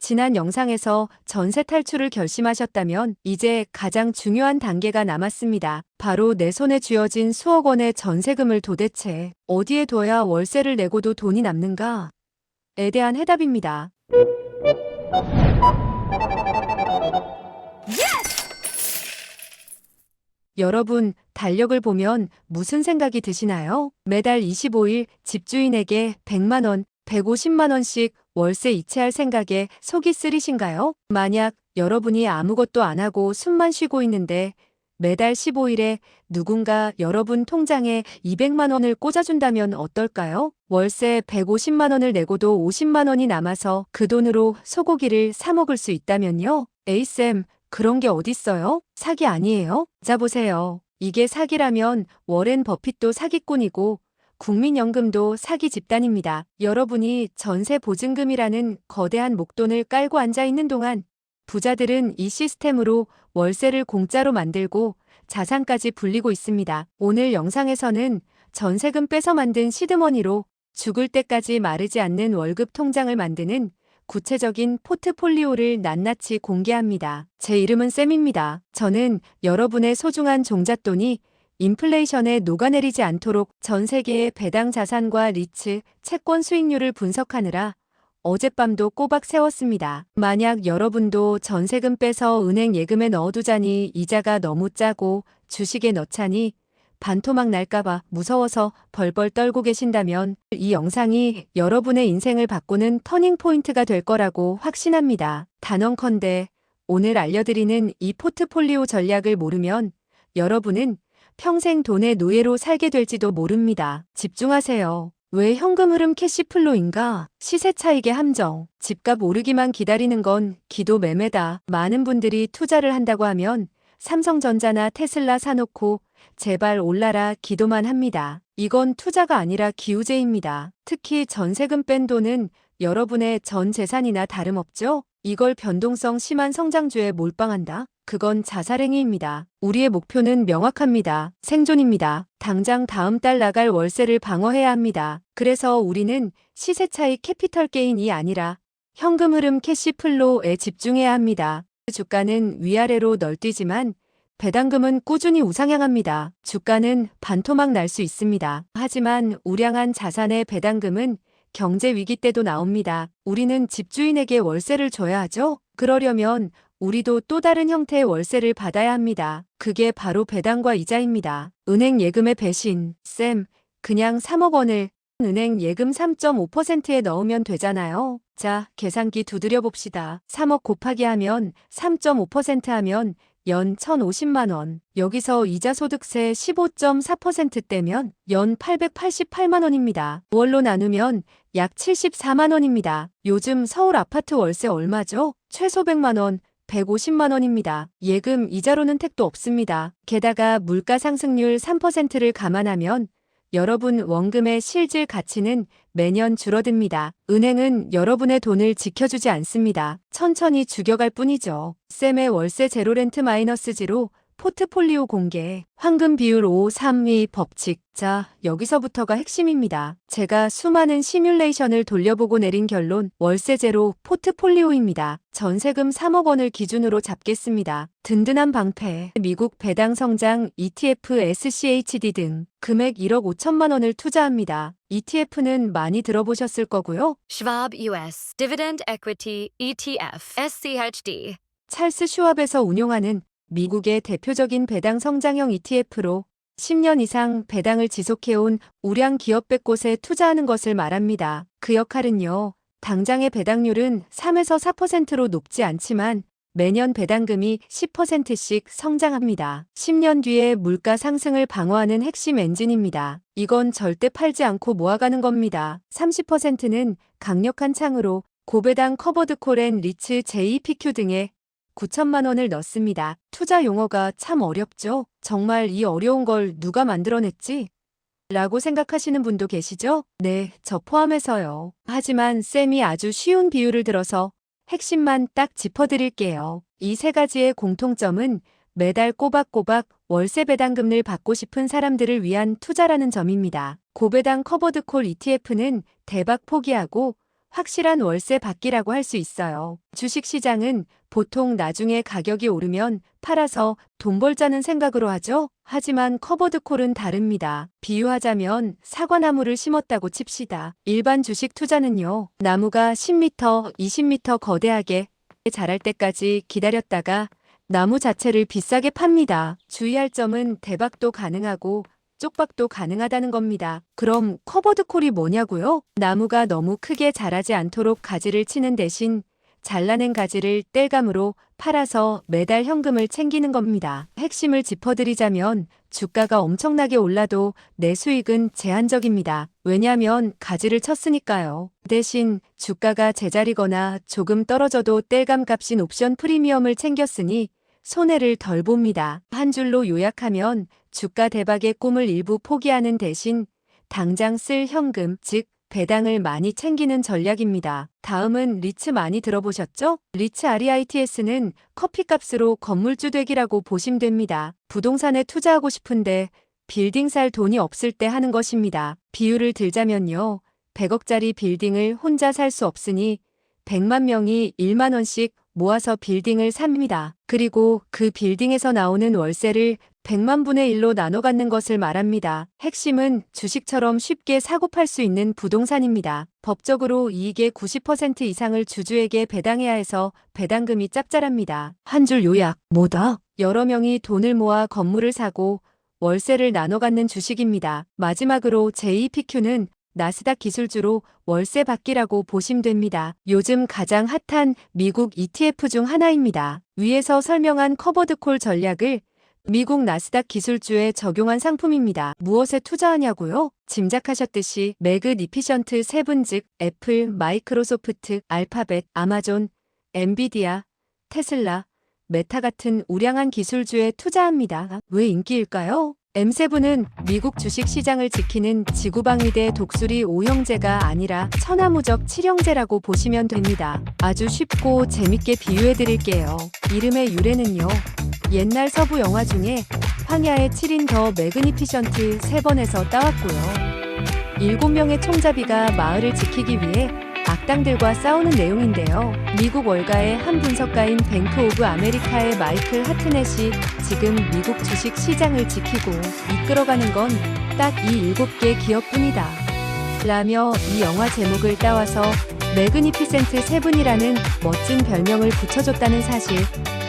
지난 영상에서 전세 탈출을 결심하셨다면 이제 가장 중요한 단계가 남았습니다. 바로 내 손에 쥐어진 수억 원의 전세금을 도대체 어디에 둬야 월세를 내고도 돈이 남는가에 대한 해답입니다. 여러분, 달력을 보면 무슨 생각이 드시나요? 매달 25일 집주인에게 100만 원, 150만 원씩 월세 이체할 생각에 속이 쓰리신가요? 만약 여러분이 아무것도 안 하고 숨만 쉬고 있는데 매달 15일에 누군가 여러분 통장에 200만 원을 꽂아준다면 어떨까요? 월세 150만 원을 내고도 50만 원이 남아서 그 돈으로 소고기를 사 먹을 수 있다면요? 에이쌤, 그런 게 어딨어요? 사기 아니에요? 자 보세요. 이게 사기라면 워렌 버핏도 사기꾼이고 국민연금도 사기 집단입니다. 여러분이 전세 보증금이라는 거대한 목돈을 깔고 앉아 있는 동안 부자들은 이 시스템으로 월세를 공짜로 만들고 자산까지 불리고 있습니다. 오늘 영상에서는 전세금 빼서 만든 시드머니로 죽을 때까지 마르지 않는 월급 통장을 만드는 구체적인 포트폴리오를 낱낱이 공개합니다. 제 이름은 쌤입니다. 저는 여러분의 소중한 종잣돈이 인플레이션에 녹아내리지 않도록 전 세계의 배당 자산과 리츠, 채권 수익률을 분석하느라 어젯밤도 꼬박 세웠습니다. 만약 여러분도 전세금 빼서 은행 예금에 넣어두자니 이자가 너무 짜고 주식에 넣자니 반토막 날까봐 무서워서 벌벌 떨고 계신다면 이 영상이 여러분의 인생을 바꾸는 터닝포인트가 될 거라고 확신합니다. 단언컨대 오늘 알려드리는 이 포트폴리오 전략을 모르면 여러분은 평생 돈의 노예로 살게 될지도 모릅니다. 집중하세요. 왜 현금 흐름 캐시플로인가? 시세 차익의 함정. 집값 오르기만 기다리는 건 기도 매매다. 많은 분들이 투자를 한다고 하면 삼성전자나 테슬라 사놓고 제발 올라라 기도만 합니다. 이건 투자가 아니라 기우제입니다. 특히 전세금 뺀 돈은 여러분의 전 재산이나 다름없죠? 이걸 변동성 심한 성장주에 몰빵한다? 그건 자살행위입니다. 우리의 목표는 명확합니다. 생존입니다. 당장 다음 달 나갈 월세를 방어해야 합니다. 그래서 우리는 시세 차익 캐피털 게인이 아니라 현금 흐름 캐시플로우에 집중해야 합니다. 주가는 위아래로 널뛰지만 배당금은 꾸준히 우상향합니다. 주가는 반토막 날 수 있습니다. 하지만 우량한 자산의 배당금은 경제 위기 때도 나옵니다. 우리는 집주인에게 월세를 줘야 하죠? 그러려면 우리도 또 다른 형태의 월세를 받아야 합니다. 그게 바로 배당과 이자입니다. 은행 예금의 배신. 쌤, 그냥 3억 원을 은행 예금 3.5%에 넣으면 되잖아요. 자, 계산기 두드려 봅시다. 3억 곱하기 하면 3.5% 하면 연 1,050만 원. 여기서 이자 소득세 15.4%떼면 연 888만 원입니다. 월로 나누면 약 74만 원입니다. 요즘 서울 아파트 월세 얼마죠? 최소 100만 원, 150만 원입니다. 예금 이자로는 택도 없습니다. 게다가 물가 상승률 3%를 감안하면 여러분 원금의 실질 가치는 매년 줄어듭니다. 은행은 여러분의 돈을 지켜주지 않습니다. 천천히 죽여갈 뿐이죠. 쌤의 월세 제로렌트 마이너스 지로 포트폴리오 공개, 황금 비율 5, 3, 2 법칙. 자, 여기서부터가 핵심입니다. 제가 수많은 시뮬레이션을 돌려보고 내린 결론, 월세 제로 포트폴리오입니다. 전세금 3억 원을 기준으로 잡겠습니다. 든든한 방패, 미국 배당 성장 ETF SCHD 등 금액 1억 5천만 원을 투자합니다. ETF는 많이 들어보셨을 거고요. Schwab US Dividend Equity ETF SCHD. 찰스 슈왑에서 운용하는 미국의 대표적인 배당 성장형 ETF로 10년 이상 배당을 지속해온 우량 기업 100곳에 투자하는 것을 말합니다. 그 역할은요, 당장의 배당률은 3에서 4%로 높지 않지만 매년 배당금이 10%씩 성장합니다. 10년 뒤에 물가 상승을 방어하는 핵심 엔진입니다. 이건 절대 팔지 않고 모아가는 겁니다. 30%는 강력한 창으로 고배당 커버드 콜 앤 리츠 JPQ 등의 9천만 원을 넣습니다. 투자 용어가 참 어렵죠? 정말 이 어려운 걸 누가 만들어냈지? 라고 생각하시는 분도 계시죠? 네, 저 포함해서요. 하지만 쌤이 아주 쉬운 비율을 들어서 핵심만 딱 짚어드릴게요. 이 세 가지의 공통점은 매달 꼬박꼬박 월세 배당금을 받고 싶은 사람들을 위한 투자라는 점입니다. 고배당 커버드 콜 ETF는 대박 포기하고 확실한 월세 받기라고 할 수 있어요. 주식시장은 보통 나중에 가격이 오르면 팔아서 돈 벌자는 생각으로 하죠. 하지만 커버드콜은 다릅니다. 비유하자면 사과나무를 심었다고 칩시다. 일반 주식 투자는요, 나무가 10m, 20m 거대하게 자랄 때까지 기다렸다가 나무 자체를 비싸게 팝니다. 주의할 점은 대박도 가능하고 쪽박도 가능하다는 겁니다. 그럼 커버드콜이 뭐냐고요? 나무가 너무 크게 자라지 않도록 가지를 치는 대신 잘라낸 가지를 땔감으로 팔아서 매달 현금을 챙기는 겁니다. 핵심을 짚어드리자면 주가가 엄청나게 올라도 내 수익은 제한적입니다. 왜냐하면 가지를 쳤으니까요. 대신 주가가 제자리거나 조금 떨어져도 땔감 값인 옵션 프리미엄을 챙겼으니 손해를 덜 봅니다. 한 줄로 요약하면 주가 대박의 꿈을 일부 포기하는 대신 당장 쓸 현금, 즉 배당을 많이 챙기는 전략입니다. 다음은 리츠 많이 들어보셨죠? 리츠 REITS는 커피값으로 건물주 되기라고 보시면 됩니다. 부동산에 투자하고 싶은데 빌딩 살 돈이 없을 때 하는 것입니다. 비유를 들자면요. 100억짜리 빌딩을 혼자 살 수 없으니 100만 명이 1만 원씩 모아서 빌딩을 삽니다. 그리고 그 빌딩에서 나오는 월세를 100만 분의 1로 나눠 갖는 것을 말합니다. 핵심은 주식처럼 쉽게 사고 팔 수 있는 부동산입니다. 법적으로 이익의 90% 이상을 주주에게 배당해야 해서 배당금이 짭짤합니다. 한 줄 요약, 뭐다? 여러 명이 돈을 모아 건물을 사고 월세를 나눠 갖는 주식입니다. 마지막으로 JEPQ는 나스닥 기술주로 월세 받기라고 보시면 됩니다. 요즘 가장 핫한 미국 ETF 중 하나입니다. 위에서 설명한 커버드콜 전략을 미국 나스닥 기술주에 적용한 상품입니다. 무엇에 투자하냐고요? 짐작하셨듯이 매그니피션트 세븐 즉 애플, 마이크로소프트, 알파벳, 아마존, 엔비디아, 테슬라, 메타 같은 우량한 기술주에 투자합니다. 왜 인기일까요? M7은 미국 주식 시장을 지키는 지구방위대 독수리 5형제가 아니라 천하무적 7형제라고 보시면 됩니다. 아주 쉽고 재밌게 비유해 드릴게요. 이름의 유래는요. 옛날 서부 영화 중에 황야의 7인 더 매그니피션트 3번에서 따왔고요. 7명의 총잡이가 마을을 지키기 위해 악당들과 싸우는 내용인데요. 미국 월가의 한 분석가인 뱅크 오브 아메리카의 마이클 하트넷이 지금 미국 주식 시장을 지키고 이끌어가는 건 딱 이 7개 기업뿐이다. 라며 이 영화 제목을 따와서 매그니피센트 세븐이라는 멋진 별명을 붙여줬다는 사실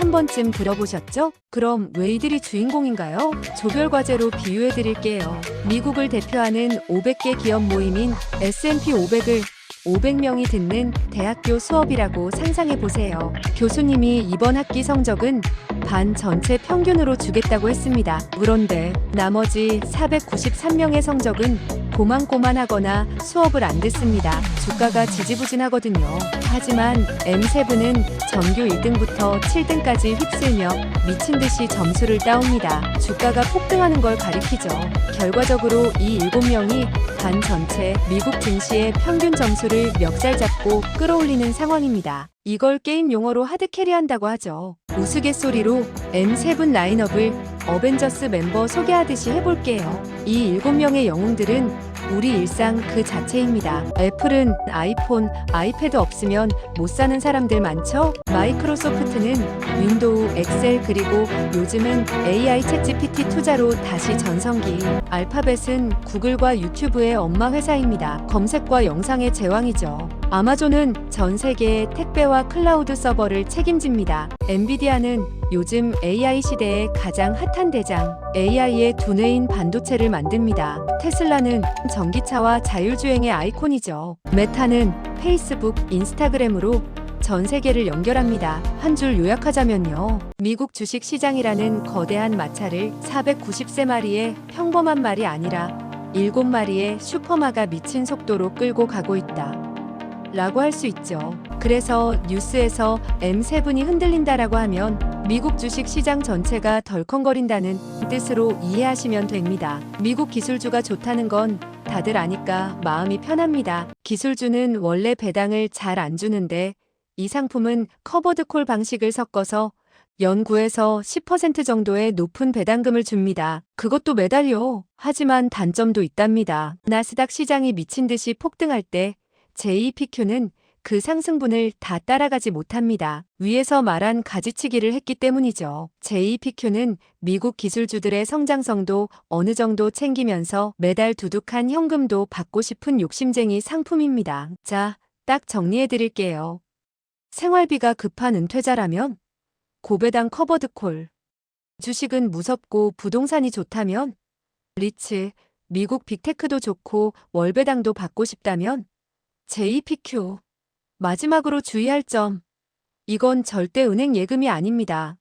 한 번쯤 들어보셨죠? 그럼 왜 이들이 주인공인가요? 조별과제로 비유해 드릴게요. 미국을 대표하는 500개 기업 모임인 S&P 500을 500명이 듣는 대학교 수업이라고 상상해 보세요. 교수님이 이번 학기 성적은 반 전체 평균으로 주겠다고 했습니다. 그런데 나머지 493명의 성적은 고만고만하거나 수업을 안 듣습니다. 주가가 지지부진하거든요. 하지만 M7은 전교 1등부터 7등까지 휩쓸며 미친 듯이 점수를 따옵니다. 주가가 폭등하는 걸 가리키죠. 결과적으로 이 7명이 반 전체 미국 증시의 평균 점수를 멱살 잡고 끌어올리는 상황입니다. 이걸 게임 용어로 하드캐리한다고 하죠. 우스갯소리로 M7 라인업을 어벤져스 멤버 소개하듯이 해볼게요. 이 7명의 영웅들은 우리 일상 그 자체입니다. 애플은 아이폰, 아이패드 없으면 못 사는 사람들 많죠? 마이크로소프트는 윈도우, 엑셀 그리고 요즘은 AI 챗GPT 투자로 다시 전성기. 알파벳은 구글과 유튜브의 엄마 회사입니다. 검색과 영상의 제왕이죠. 아마존은 전 세계의 택배와 클라우드 서버를 책임집니다. 엔비디아는 요즘 AI 시대의 가장 핫한 대장, AI의 두뇌인 반도체를 만듭니다. 테슬라는 전기차와 자율주행의 아이콘이죠. 메타는 페이스북, 인스타그램으로 전 세계를 연결합니다. 한 줄 요약하자면요. 미국 주식 시장이라는 거대한 마차를 490세 평범한 말이 아니라 7마리의 슈퍼마가 미친 속도로 끌고 가고 있다. 라고 할 수 있죠. 그래서 뉴스에서 M7이 흔들린다라고 하면 미국 주식 시장 전체가 덜컹거린다는 뜻으로 이해하시면 됩니다. 미국 기술주가 좋다는 건 다들 아니까 마음이 편합니다. 기술주는 원래 배당을 잘 안 주는데 이 상품은 커버드콜 방식을 섞어서 연구에서 10% 정도의 높은 배당금을 줍니다. 그것도 매달요. 하지만 단점도 있답니다. 나스닥 시장이 미친 듯이 폭등할 때 JPQ는 그 상승분을 다 따라가지 못합니다. 위에서 말한 가지치기를 했기 때문이죠. JPQ는 미국 기술주들의 성장성도 어느 정도 챙기면서 매달 두둑한 현금도 받고 싶은 욕심쟁이 상품입니다. 자, 딱 정리해 드릴게요. 생활비가 급한 은퇴자라면 고배당 커버드콜. 주식은 무섭고 부동산이 좋다면 리츠, 미국 빅테크도 좋고 월배당도 받고 싶다면 JPQ. 마지막으로 주의할 점. 이건 절대 은행 예금이 아닙니다.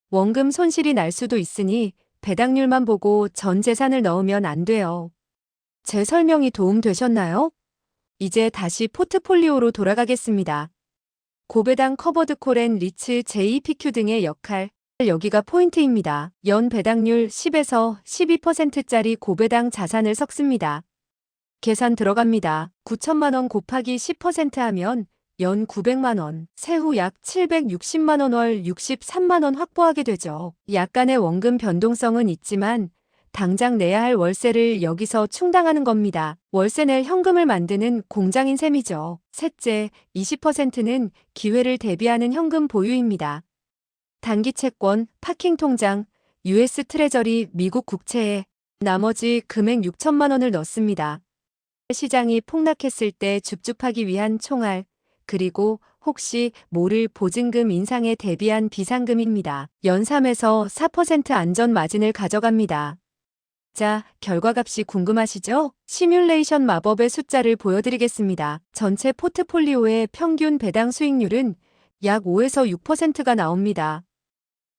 원금 손실이 날 수도 있으니 배당률만 보고 전 재산을 넣으면 안 돼요. 제 설명이 도움되셨나요? 이제 다시 포트폴리오로 돌아가겠습니다. 고배당 커버드콜 앤 리츠 JPQ 등의 역할. 여기가 포인트입니다. 연 배당률 10에서 12%짜리 고배당 자산을 섞습니다. 계산 들어갑니다. 9천만 원 곱하기 10% 하면 연 900만 원, 세후 약 760만 원, 월 63만 원 확보하게 되죠. 약간의 원금 변동성은 있지만 당장 내야 할 월세를 여기서 충당하는 겁니다. 월세 낼 현금을 만드는 공장인 셈이죠. 셋째, 20%는 기회를 대비하는 현금 보유입니다. 단기 채권, 파킹 통장, US 트레저리, 미국 국채에 나머지 금액 6천만 원을 넣습니다. 시장이 폭락했을 때 줍줍하기 위한 총알, 그리고 혹시 모를 보증금 인상에 대비한 비상금입니다. 연 3에서 4% 안전 마진을 가져갑니다. 자, 결과값이 궁금하시죠? 시뮬레이션 마법의 숫자를 보여드리겠습니다. 전체 포트폴리오의 평균 배당 수익률은 약 5에서 6%가 나옵니다.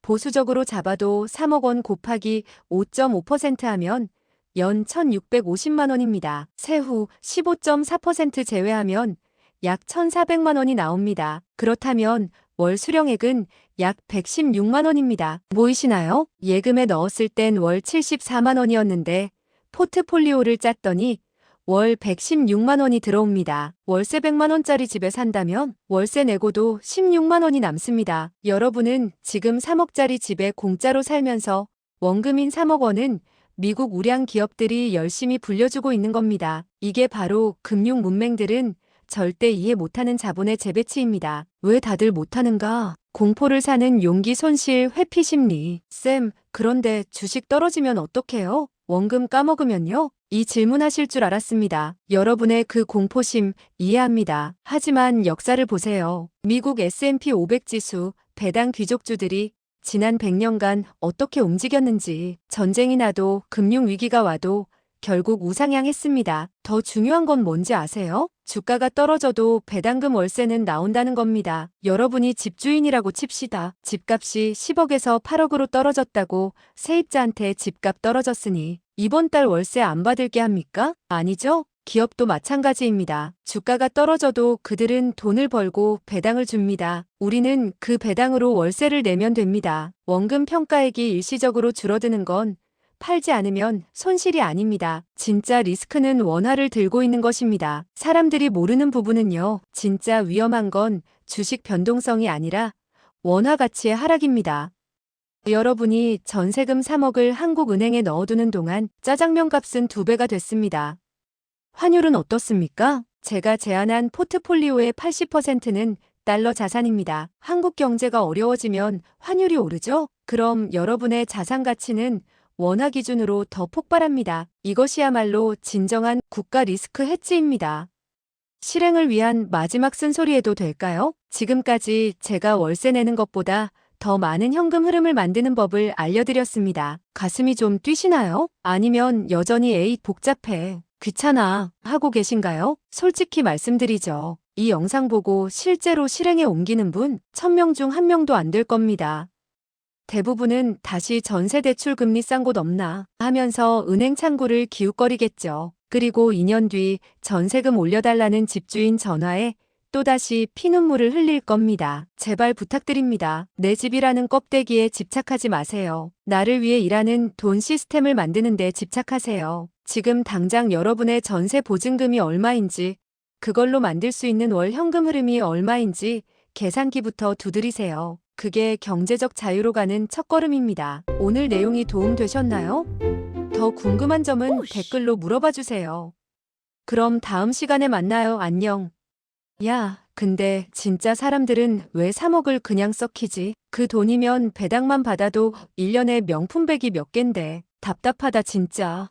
보수적으로 잡아도 3억 원 곱하기 5.5% 하면 연 1,650만 원입니다. 세후 15.4% 제외하면 약 1,400만 원이 나옵니다. 그렇다면 월 수령액은 약 116만 원입니다. 보이시나요? 예금에 넣었을 땐 월 74만 원이었는데 포트폴리오를 짰더니 월 116만 원이 들어옵니다. 월세 100만 원짜리 집에 산다면 월세 내고도 16만 원이 남습니다. 여러분은 지금 3억짜리 집에 공짜로 살면서 원금인 3억 원은 미국 우량 기업들이 열심히 불려주고 있는 겁니다. 이게 바로 금융 문맹들은 절대 이해 못하는 자본의 재배치입니다. 왜 다들 못하는가? 공포를 사는 용기 손실 회피 심리. 쌤, 그런데 주식 떨어지면 어떡해요? 원금 까먹으면요? 이 질문하실 줄 알았습니다. 여러분의 그 공포심 이해합니다. 하지만 역사를 보세요. 미국 S&P 500 지수, 배당 귀족주들이 지난 100년간 어떻게 움직였는지, 전쟁이 나도 금융위기가 와도 결국 우상향했습니다. 더 중요한 건 뭔지 아세요? 주가가 떨어져도 배당금 월세는 나온다는 겁니다. 여러분이 집주인이라고 칩시다. 집값이 10억에서 8억으로 떨어졌다고 세입자한테 집값 떨어졌으니 이번 달 월세 안 받을게 합니까? 아니죠? 기업도 마찬가지입니다. 주가가 떨어져도 그들은 돈을 벌고 배당을 줍니다. 우리는 그 배당으로 월세를 내면 됩니다. 원금 평가액이 일시적으로 줄어드는 건 팔지 않으면 손실이 아닙니다. 진짜 리스크는 원화를 들고 있는 것입니다. 사람들이 모르는 부분은요. 진짜 위험한 건 주식 변동성이 아니라 원화 가치의 하락입니다. 여러분이 전세금 3억을 한국은행에 넣어두는 동안 짜장면 값은 2배가 됐습니다. 환율은 어떻습니까? 제가 제안한 포트폴리오의 80%는 달러 자산입니다. 한국 경제가 어려워지면 환율이 오르죠? 그럼 여러분의 자산 가치는 원화 기준으로 더 폭발합니다. 이것이야말로 진정한 국가 리스크 해지입니다. 실행을 위한 마지막 쓴소리해도 될까요? 지금까지 제가 월세 내는 것보다 더 많은 현금 흐름을 만드는 법을 알려드렸습니다. 가슴이 좀 뛰시나요? 아니면 여전히 에이 복잡해, 귀찮아 하고 계신가요? 솔직히 말씀드리죠. 이 영상 보고 실제로 실행에 옮기는 분 1000명 중 1명도 안 될 겁니다. 대부분은 다시 전세 대출 금리 싼 곳 없나 하면서 은행 창구를 기웃거리겠죠. 그리고 2년 뒤 전세금 올려달라는 집주인 전화에 또다시 피눈물을 흘릴 겁니다. 제발 부탁드립니다. 내 집이라는 껍데기에 집착하지 마세요. 나를 위해 일하는 돈 시스템을 만드는 데 집착하세요. 지금 당장 여러분의 전세 보증금이 얼마인지, 그걸로 만들 수 있는 월 현금 흐름이 얼마인지 계산기부터 두드리세요. 그게 경제적 자유로 가는 첫걸음입니다. 오늘 내용이 도움되셨나요? 더 궁금한 점은 댓글로 물어봐 주세요. 그럼 다음 시간에 만나요. 안녕. 야, 근데 진짜 사람들은 왜 3억을 그냥 썩히지? 그 돈이면 배당만 받아도 1년에 명품백이 몇 갠데. 답답하다 진짜.